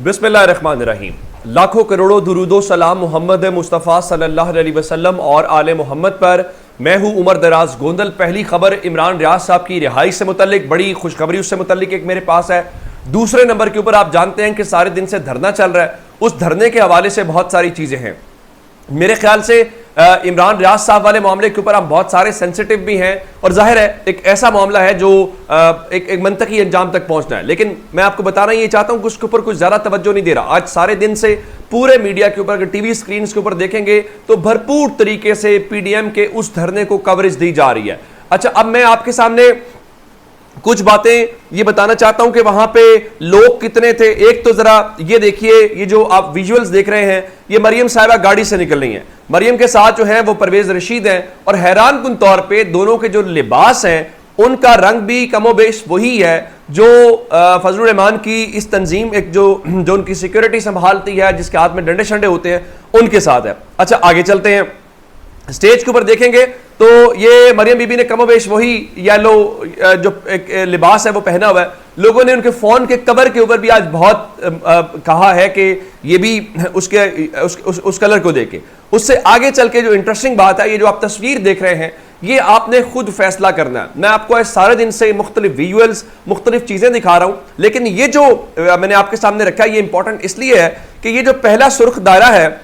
बिस्मिल्लाहिर्रहमानिर्रहीम। लाखों करोड़ों दुरूदो सलाम मोहम्मद मुस्तफ़ा सल्लल्लाहु अलैहि वसल्लम और आले मोहम्मद पर। मैं हूँ उमर दराज गोंदल। पहली खबर इमरान रियाज साहब की रिहाई से मुतल्लिक, बड़ी खुशखबरी उससे मुतल्लिक एक मेरे पास है। दूसरे नंबर के ऊपर आप जानते हैं कि सारे दिन से धरना चल रहा है, उस धरने के हवाले से बहुत सारी चीज़ें हैं। मेरे ख्याल से इमरान रियाज साहब वाले मामले के ऊपर हम बहुत सारे सेंसिटिव भी हैं और जाहिर है एक ऐसा मामला है जो एक मंतकी अंजाम तक पहुंचना है, लेकिन मैं आपको बताना ये चाहता हूं कि उसके ऊपर कुछ ज्यादा तवज्जो नहीं दे रहा। आज सारे दिन से पूरे मीडिया के ऊपर, अगर टीवी स्क्रीन के ऊपर देखेंगे तो भरपूर तरीके से पीडीएम के उस धरने को कवरेज दी जा रही है। अच्छा, अब मैं आपके सामने कुछ बातें ये बताना चाहता हूं कि वहां पे लोग कितने थे। एक तो जरा ये देखिए, ये जो आप विजुअल्स देख रहे हैं, ये मरियम साहिबा गाड़ी से निकल रही हैं। मरियम के साथ जो है वो परवेज रशीद हैं और हैरान कुन तौर पे दोनों के जो लिबास हैं उनका रंग भी कमोबेश वही है जो फजलुर रहमान की इस तंजीम, एक जो उनकी सिक्योरिटी संभालती है, जिसके हाथ में डंडे शंडे होते हैं, उनके साथ है। अच्छा, आगे चलते हैं। स्टेज के ऊपर देखेंगे तो ये मरियम बीबी ने कमोबेश वही येलो जो एक लिबास है वो पहना हुआ है। लोगों ने उनके फोन के कवर के ऊपर भी आज बहुत कहा है कि ये भी उस कलर को देखे। उससे आगे चल के जो इंटरेस्टिंग बात है, ये जो आप तस्वीर देख रहे हैं, ये आपने खुद फैसला करना है। मैं आपको आज सारे दिन से मुख्तलिफ विजुअल्स, मुख्तलिफ चीजें दिखा रहा हूं, लेकिन ये जो मैंने आपके सामने रखा है ये इंपॉर्टेंट इसलिए है कि ये जो पहला सुर्ख दायरा है,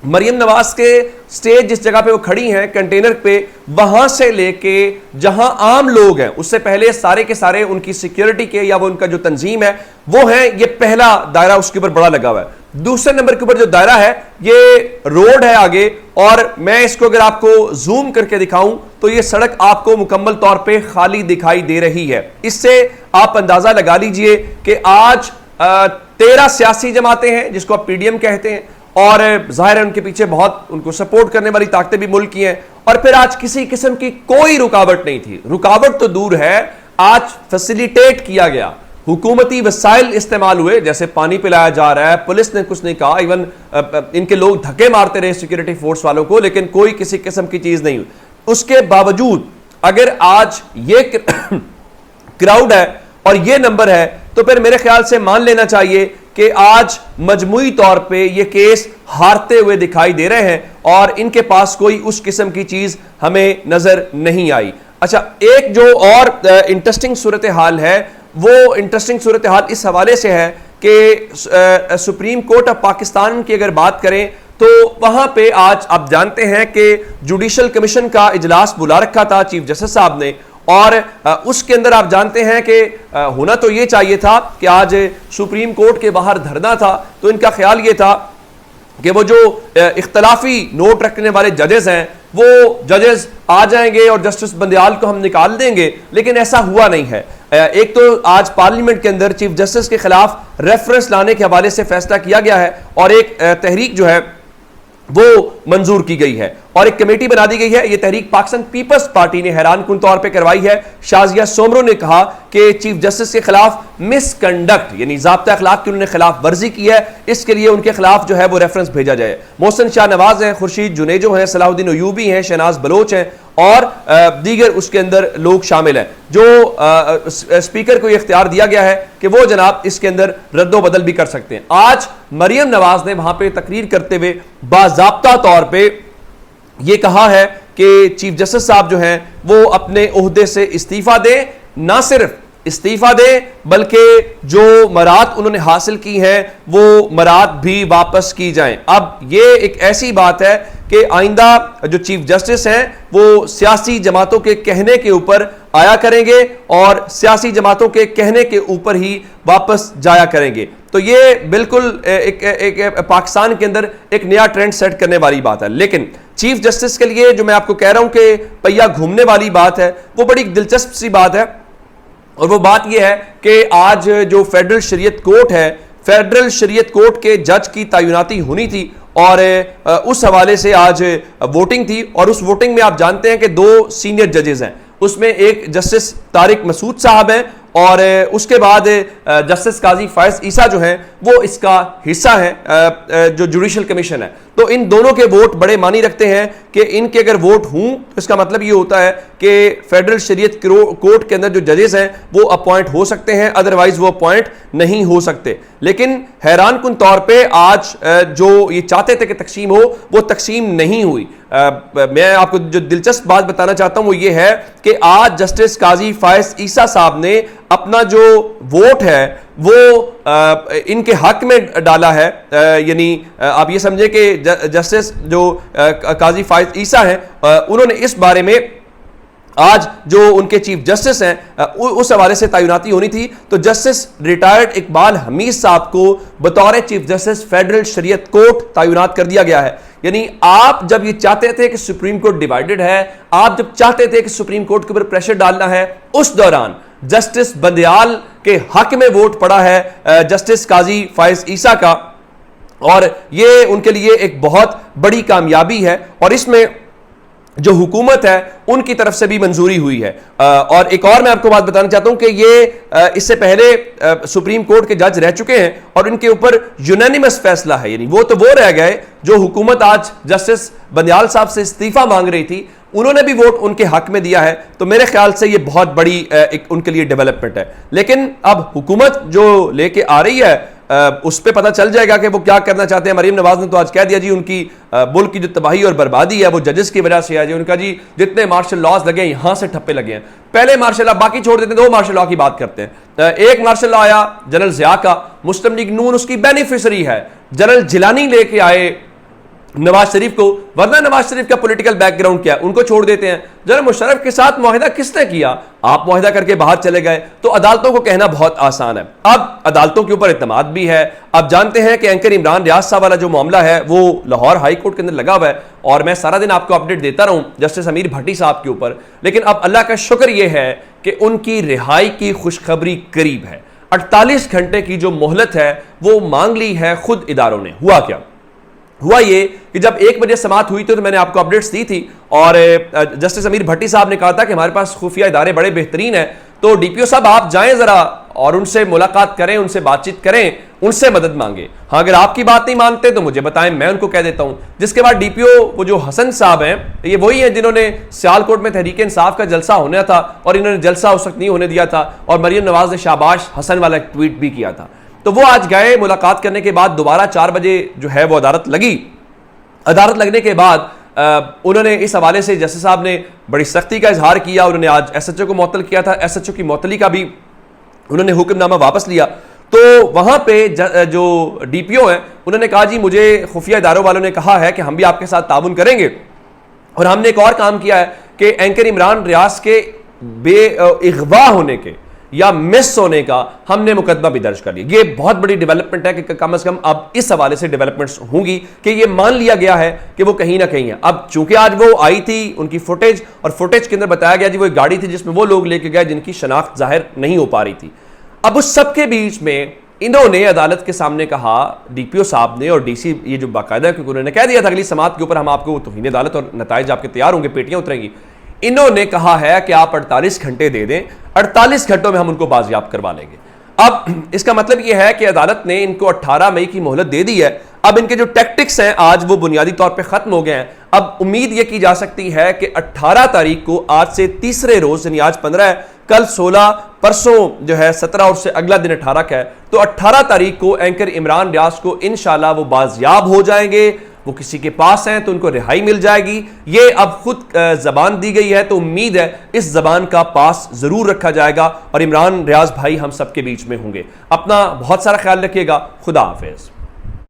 मरियम नवाज के स्टेज जिस जगह पे वो खड़ी हैं कंटेनर पे, वहां से लेके जहां आम लोग हैं उससे पहले सारे के सारे उनकी सिक्योरिटी के या वो उनका जो तंजीम है वो है, ये पहला दायरा उसके ऊपर बड़ा लगा हुआ है। दूसरे नंबर के ऊपर जो दायरा है ये रोड है आगे, और मैं इसको अगर आपको जूम करके दिखाऊं तो ये सड़क आपको मुकम्मल तौर पर खाली दिखाई दे रही है। इससे आप अंदाजा लगा लीजिए कि आज 13 सियासी जमातें हैं जिसको आप पीडीएम कहते हैं, और जाहिर है उनके पीछे बहुत उनको सपोर्ट करने वाली ताकतें भी मुल्क की हैं। और फिर आज किसी किस्म की कोई रुकावट नहीं थी। रुकावट तो दूर है, आज फैसिलिटेट किया गया, हुकूमती वसाइल इस्तेमाल हुए, जैसे पानी पिलाया जा रहा है, पुलिस ने कुछ नहीं कहा, इवन इनके लोग धक्के मारते रहे सिक्योरिटी फोर्स वालों को, लेकिन कोई किसी किस्म की चीज नहीं हुई। उसके बावजूद अगर आज ये क्राउड है और ये नंबर है तो फिर मेरे ख्याल से मान लेना चाहिए कि आज मजमूई तौर पे ये केस हारते हुए दिखाई दे रहे हैं और इनके पास कोई उस किस्म की चीज हमें नजर नहीं आई। अच्छा, एक जो और इंटरेस्टिंग सूरत हाल है, वो इंटरेस्टिंग सूरत हाल इस हवाले से है कि सुप्रीम कोर्ट ऑफ पाकिस्तान की अगर बात करें तो वहां पे आज आप जानते हैं कि जुडिशल कमीशन का इजलास बुला रखा था चीफ जस्टिस साहब ने, और उसके अंदर आप जानते हैं कि होना तो ये चाहिए था कि आज सुप्रीम कोर्ट के बाहर धरना था, तो इनका ख्याल ये था कि वो जो इख्तलाफी नोट रखने वाले जजेस हैं वो जजेस आ जाएंगे और जस्टिस बंदयाल को हम निकाल देंगे, लेकिन ऐसा हुआ नहीं है। एक तो आज पार्लियामेंट के अंदर चीफ जस्टिस के खिलाफ रेफरेंस लाने के हवाले से फैसला किया गया है और एक तहरीक जो है वो मंजूर की गई है और एक कमेटी बना दी गई है। ये तहरीक पाकिस्तान पीपल्स पार्टी ने हैरान कुन तौर पे करवाई है। शाजिया सोमरो ने कहा कि चीफ जस्टिस के खिलाफ मिसकंडक्ट यानी ज़ाब्ता अखलाक की उन्होंने खिलाफ वर्जी की है, इसके लिए उनके खिलाफ जो है वो रेफरेंस भेजा जाए। मोहसिन शाह नवाज हैं, खुर्शीद जुनेजो हैं, सलाहुद्दीन अयूबी हैं, शहनाज बलोच हैं और दीगर उसके अंदर लोग शामिल हैं। जो स्पीकर को यह इख्तियार दिया गया है कि वो जनाब इसके अंदर रद्दो बदल भी कर सकते हैं। आज मरियम नवाज ने वहां पे तकरीर करते हुए बाज़ाब्ता तौर पे ये कहा है कि चीफ जस्टिस साहब जो हैं वो अपने ओहदे से इस्तीफा दें, ना सिर्फ इस्तीफा दे बल्कि जो मराद उन्होंने हासिल की हैं वो मराद भी वापस की जाएं। अब ये एक ऐसी बात है कि आइंदा जो चीफ जस्टिस हैं वो सियासी जमातों के कहने के ऊपर आया करेंगे और सियासी जमातों के कहने के ऊपर ही वापस जाया करेंगे। तो ये बिल्कुल एक पाकिस्तान के अंदर एक नया ट्रेंड सेट करने वाली बात है। लेकिन चीफ जस्टिस के लिए जो मैं आपको कह रहा हूं कि पहिया घूमने वाली बात है, वो बड़ी दिलचस्प सी बात है, और वो बात यह है कि आज जो फेडरल शरीयत कोर्ट है, फेडरल शरीयत कोर्ट के जज की तैनाती होनी थी और उस हवाले से आज वोटिंग थी और उस वोटिंग में आप जानते हैं कि 2 सीनियर जजेस हैं, उसमें एक जस्टिस तारिक मसूद साहब हैं और उसके बाद जस्टिस काजी फायज ईसा जो हैं वो इसका हिस्सा है, जो जुडिशल कमीशन है। तो इन दोनों के वोट बड़े मानी रखते हैं कि इनके अगर वोट हों तो इसका मतलब ये होता है कि फेडरल शरीयत कोर्ट के अंदर जो जजेस हैं वो अपॉइंट हो सकते हैं, अदरवाइज वो अपॉइंट नहीं हो सकते। लेकिन हैरान कुन तौर पे आज जो ये चाहते थे कि तकसीम हो, वो तकसीम नहीं हुई। मैं आपको जो दिलचस्प बात बताना चाहता हूं वो ये है कि आज जस्टिस काजी फायज ईसा साहब ने अपना जो वोट है वो इनके हक में डाला है। यानी आप ये समझे कि जस्टिस जो काजी फायज ईसा हैं उन्होंने इस बारे में आज जो उनके चीफ जस्टिस हैं उस हवाले से तैनाती होनी थी, तो जस्टिस रिटायर्ड इकबाल हमीद साहब को बतौर चीफ जस्टिस फेडरल शरीयत कोर्ट तैनात कर दिया गया है। यानी आप जब ये चाहते थे कि सुप्रीम कोर्ट डिवाइडेड है, आप जब चाहते थे कि सुप्रीम कोर्ट के ऊपर प्रेशर डालना है, उस दौरान जस्टिस बंदयाल के हक में वोट पड़ा है जस्टिस काजी फायज ईसा का, और ये उनके लिए एक बहुत बड़ी कामयाबी है। और इसमें जो हुकूमत है उनकी तरफ से भी मंजूरी हुई है। और एक और मैं आपको बात बताना चाहता हूं कि ये इससे पहले सुप्रीम कोर्ट के जज रह चुके हैं और इनके ऊपर यूनानिमस फैसला है। यानी वो तो वो रह गए जो हुकूमत आज जस्टिस बंदयाल साहब से इस्तीफा मांग रही थी, उन्होंने भी वोट उनके हक में दिया है। तो मेरे ख्याल से ये बहुत बड़ी एक उनके लिए डेवलपमेंट है। लेकिन अब हुकूमत जो लेके आ रही है उस पर पता चल जाएगा कि वो क्या करना चाहते हैं। मरीम नवाज ने तो आज कह दिया जी उनकी मुल्क की जो तबाही और बर्बादी है वो जजेस की वजह से है जी। उनका जी जितने मार्शल लॉज लगे हैं यहां से ठप्पे लगे हैं। पहले मार्शल लॉ बाकी छोड़ देते हैं, दो मार्शल लॉ की बात करते हैं। एक मार्शल लॉ आया जनरल ज़िया का, मुस्लिम लीग नून उसकी बेनिफिशरी है। जनरल जिलानी लेके आए नवाज शरीफ को, वरना नवाज शरीफ का पॉलिटिकल बैकग्राउंड क्या है, उनको छोड़ देते हैं। जनरल मुशर्रफ के साथ मुआहिदा किसने किया? आप मुआहिदा करके बाहर चले गए। तो अदालतों को कहना बहुत आसान है। अब अदालतों के ऊपर इत्मीनान भी है। अब जानते हैं कि एंकर इमरान रियाज साहब वाला जो मामला है वो लाहौर हाई कोर्ट के अंदर लगा हुआ है, और मैं सारा दिन आपको अपडेट देता रहूं जस्टिस अमीर भट्टी साहब के ऊपर। लेकिन अब अल्लाह का शुक्र यह है कि उनकी रिहाई की खुशखबरी करीब है। 48 घंटे की जो मोहलत है वो मांग ली है खुद इदारों ने। हुआ क्या? हुआ ये कि जब 1 बजे समात हुई तो मैंने आपको अपडेट्स दी थी, और जस्टिस अमीर भट्टी साहब ने कहा था कि हमारे पास खुफिया इदारे बड़े बेहतरीन हैं, तो डीपीओ साहब आप जाएं जरा और उनसे मुलाकात करें, उनसे बातचीत करें, उनसे मदद मांगे। हाँ, अगर आपकी बात नहीं मानते तो मुझे बताएं, मैं उनको कह देता हूं। जिसके बाद डीपीओ वो जो हसन साहब हैं, ये वही हैं जिन्होंने सियालकोट में तहरीक इंसाफ का जलसा होना था और इन्होंने जलसा उस वक्त नहीं होने दिया था, और मरियम नवाज ने शाबाश हसन वाला ट्वीट भी किया था। तो वो आज गए, मुलाकात करने के बाद दोबारा 4 बजे जो है वो अदालत लगी। अदालत लगने के बाद उन्होंने इस हवाले से जस्टिस साहब ने बड़ी सख्ती का इजहार किया। उन्होंने आज एसएचओ को मुअत्तल किया था, एसएचओ की मुअत्तली का भी उन्होंने हुक्मनामा वापस लिया। तो वहां पे जो डीपीओ हैं उन्होंने कहा जी मुझे खुफिया इदारों वालों ने कहा है कि हम भी आपके साथ ताउन करेंगे, और हमने एक और काम किया है कि एंकर इमरान रियाज के इगवा होने के या मिस होने का हमने मुकदमा भी दर्ज कर लिया। ये बहुत बड़ी डेवलपमेंट है कि कम से कम अब इस हवाले से डेवलपमेंट्स होंगी कि ये मान लिया गया है कि वो कहीं ना कहीं है। अब चूंकि आज वो आई थी उनकी फुटेज, और फुटेज के अंदर बताया गया जी वो एक गाड़ी थी जिसमें वो लोग लेके गए जिनकी शनाख्त जाहिर नहीं हो पा रही थी। अब उस सबके बीच में इन्होंने अदालत के सामने कहा, डीपीओ साहब ने और डीसी ये जो बाकायदा, क्योंकि उन्होंने कह दिया था अगली समात के ऊपर हम आपको तौहीन अदालत और नताइज आपके तैयार होंगे, पेटियां उतरेंगी। इन्होंने कहा है कि आप 48 घंटे दे दें, 48 घंटों में हम उनको बाजियाब करवा लेंगे। अब इसका मतलब यह है कि अदालत ने इनको 18 मई की मोहलत दे दी है। अब इनके जो टैक्टिक्स हैं आज वो बुनियादी तौर पे खत्म हो गए हैं। अब उम्मीद यह की जा सकती है कि 18 तारीख को, आज से तीसरे रोज, यानी आज 15 है, कल 16, परसों जो है 17 और से अगला दिन 18 का है, तो 18 तारीख को एंकर इमरान रियाज को इंशाल्लाह वो बाजियाब हो जाएंगे। वो किसी के पास हैं तो उनको रिहाई मिल जाएगी। ये अब खुद जबान दी गई है, तो उम्मीद है इस जबान का पास जरूर रखा जाएगा और इमरान रियाज भाई हम सबके बीच में होंगे। अपना बहुत सारा ख्याल रखिएगा। खुदा हाफिज।